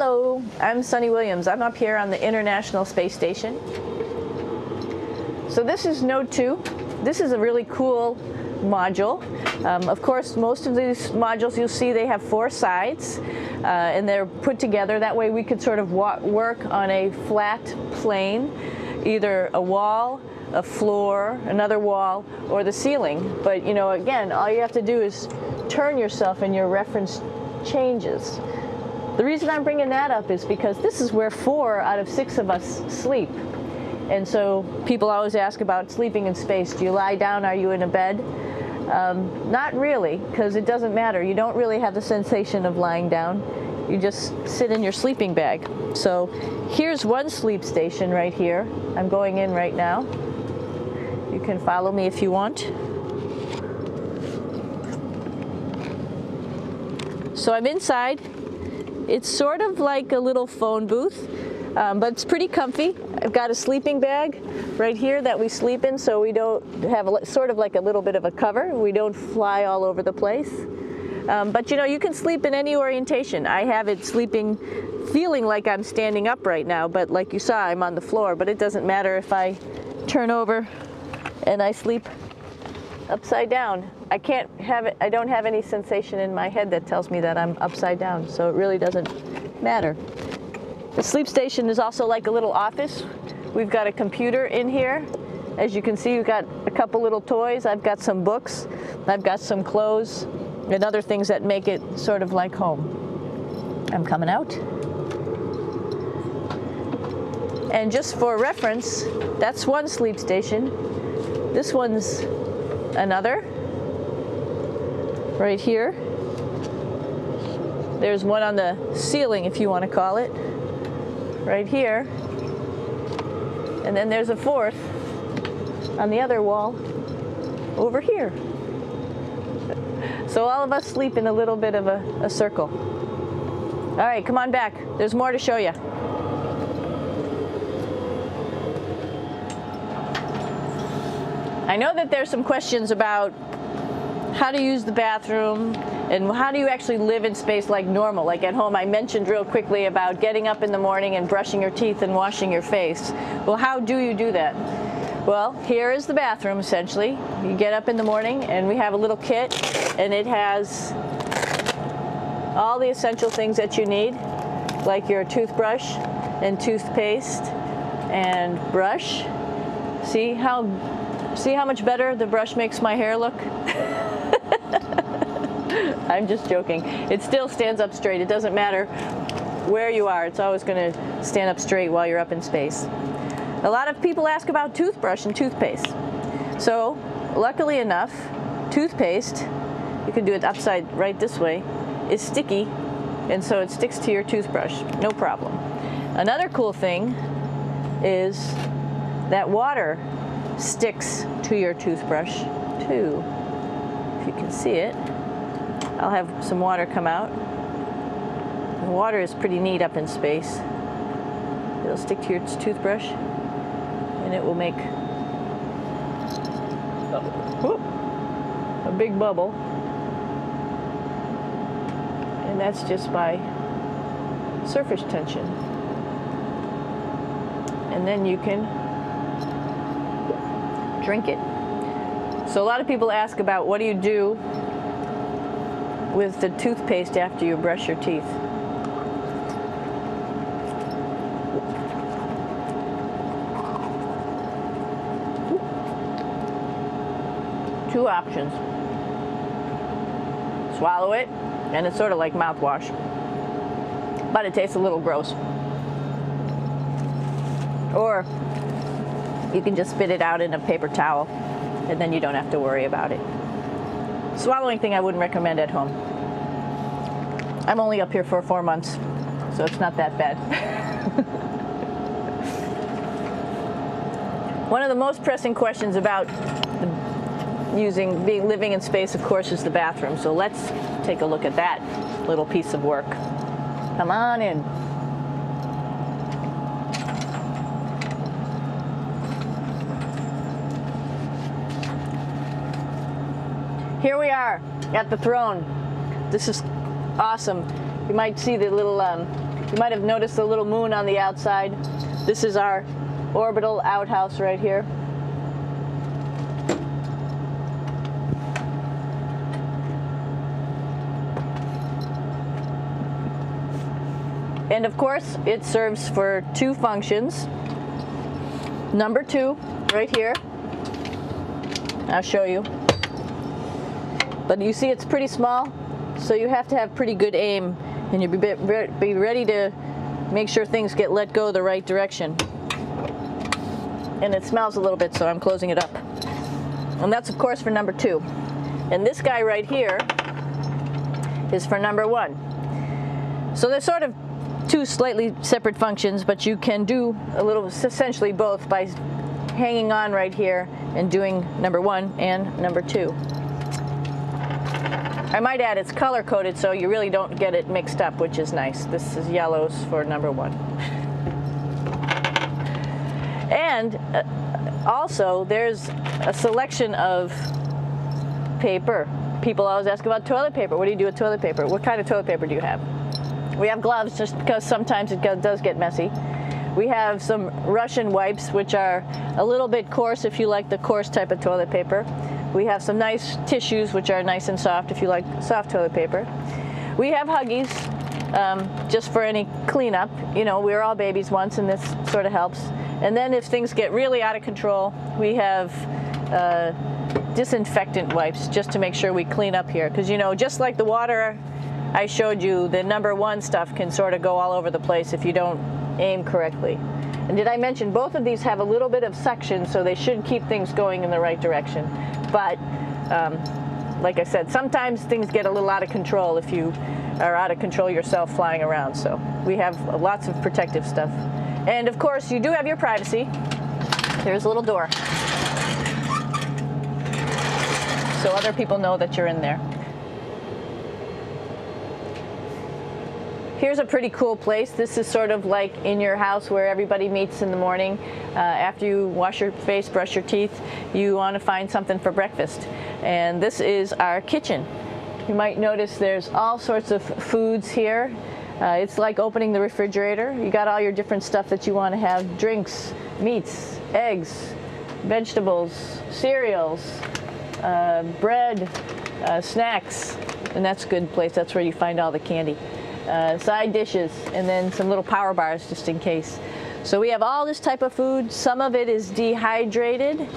Hello, I'm Sunny Williams. I'm up here on the International Space Station. So this is Node 2. This is a really cool module. Of course, most of these modules you'll see they have 4 sides and they're put together. That way we could sort of work on a flat plane, either a wall, a floor, another wall, or the ceiling. But you know, again, all you have to do is turn yourself and your reference changes. The reason I'm bringing that up is because this is where 4 out of 6 of us sleep. And so people always ask about sleeping in space. Do you lie down? Are you in a bed? Not really, because it doesn't matter. You don't really have the sensation of lying down. You just sit in your sleeping bag. So here's one sleep station right here. I'm going in right now. You can follow me if you want. So I'm inside. It's sort of like a little phone booth, but it's pretty comfy. I've got a sleeping bag right here that we sleep in, so we don't have sort of like a little bit of a cover. We don't fly all over the place. But you know, you can sleep in any orientation. I have it sleeping, feeling like I'm standing up right now, but like you saw, I'm on the floor. But it doesn't matter if I turn over and I sleep upside down. I can't have it, I don't have any sensation in my head that tells me that I'm upside down, so it really doesn't matter. The sleep station is also like a little office. We've got a computer in here. As you can see, we've got a couple little toys. I've got some books. I've got some clothes and other things that make it sort of like home. I'm coming out. And just for reference, that's one sleep station. This one's another. Right here. There's one on the ceiling, if you want to call it. Right here. And then there's a 4th on the other wall over here. So all of us sleep in a little bit of a circle. All right, come on back. There's more to show you. I know that there's some questions about how to use the bathroom and how do you actually live in space like normal, like at home. I mentioned real quickly about getting up in the morning and brushing your teeth and washing your face. Well, how do you do that? Well, here is the bathroom essentially. You get up in the morning and we have a little kit and it has all the essential things that you need, like your toothbrush and toothpaste and brush. See how much better the brush makes my hair look? I'm just joking. It still stands up straight. It doesn't matter where you are. It's always going to stand up straight while you're up in space. A lot of people ask about toothbrush and toothpaste. So, luckily enough, toothpaste, you can do it upside right this way, is sticky, and so it sticks to your toothbrush. No problem. Another cool thing is that water sticks to your toothbrush too. If you can see it, I'll have some water come out. The water is pretty neat up in space. It'll stick to your toothbrush and it will make a big bubble. And that's just by surface tension. And then you can drink it. So a lot of people ask about what do you do with the toothpaste after you brush your teeth. Two options. Swallow it, and it's sort of like mouthwash, but it tastes a little gross. Or you can just spit it out in a paper towel, and then you don't have to worry about it. Swallowing thing I wouldn't recommend at home. I'm only up here for 4 months, so it's not that bad. One of the most pressing questions about living in space, of course, is the bathroom. So let's take a look at that little piece of work. Come on in. Here we are at the throne. This is awesome. You might see the little You might have noticed the little moon on the outside. This is our orbital outhouse right here. And of course, it serves for two functions. Number 2, right here. I'll show you. But you see it's pretty small, so you have to have pretty good aim, and you'll be ready to make sure things get let go the right direction. And it smells a little bit, so I'm closing it up. And that's of course for number 2. And this guy right here is for number 1. So they're sort of two slightly separate functions, but you can do a little, essentially both, by hanging on right here and doing number 1 and number 2. I might add it's color coded, so you really don't get it mixed up, which is nice. This is yellows for number 1. And also there's a selection of paper. People always ask about toilet paper. What do you do with toilet paper? What kind of toilet paper do you have? We have gloves, just because sometimes it does get messy. We have some Russian wipes, which are a little bit coarse if you like the coarse type of toilet paper. We have some nice tissues, which are nice and soft if you like soft toilet paper. We have Huggies, just for any cleanup. You know, we were all babies once, and this sort of helps. And then if things get really out of control, we have disinfectant wipes, just to make sure we clean up here. Because, you know, just like the water I showed you, the number 1 stuff can sort of go all over the place if you don't aim correctly. And did I mention both of these have a little bit of suction, so they should keep things going in the right direction. But like I said, sometimes things get a little out of control if you are out of control yourself flying around. So we have lots of protective stuff. And of course, you do have your privacy. There's a little door, so other people know that you're in there. Here's a pretty cool place. This is sort of like in your house where everybody meets in the morning. After you wash your face, brush your teeth, you want to find something for breakfast. And this is our kitchen. You might notice there's all sorts of foods here. It's like opening the refrigerator. You got all your different stuff that you want to have: drinks, meats, eggs, vegetables, cereals, bread, snacks. And that's a good place. That's where you find all the candy. Side dishes, and then some little power bars just in case. So we have all this type of food. Some of it is dehydrated,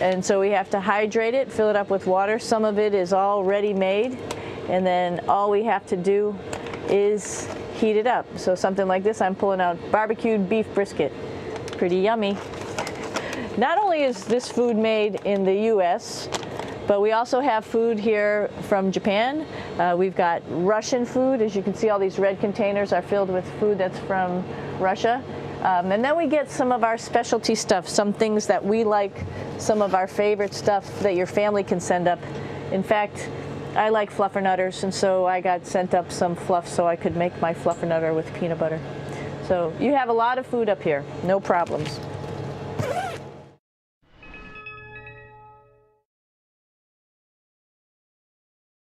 and so we have to hydrate it, fill it up with water. Some of it is already made, and then all we have to do is heat it up. So something like this, I'm pulling out barbecued beef brisket. Pretty yummy. Not only is this food made in the US, but we also have food here from Japan. We've got Russian food. As you can see, all these red containers are filled with food that's from Russia. And then we get some of our specialty stuff, some things that we like, some of our favorite stuff that your family can send up. In fact, I like fluffernutters, and so I got sent up some fluff so I could make my fluffernutter with peanut butter. So you have a lot of food up here, no problems.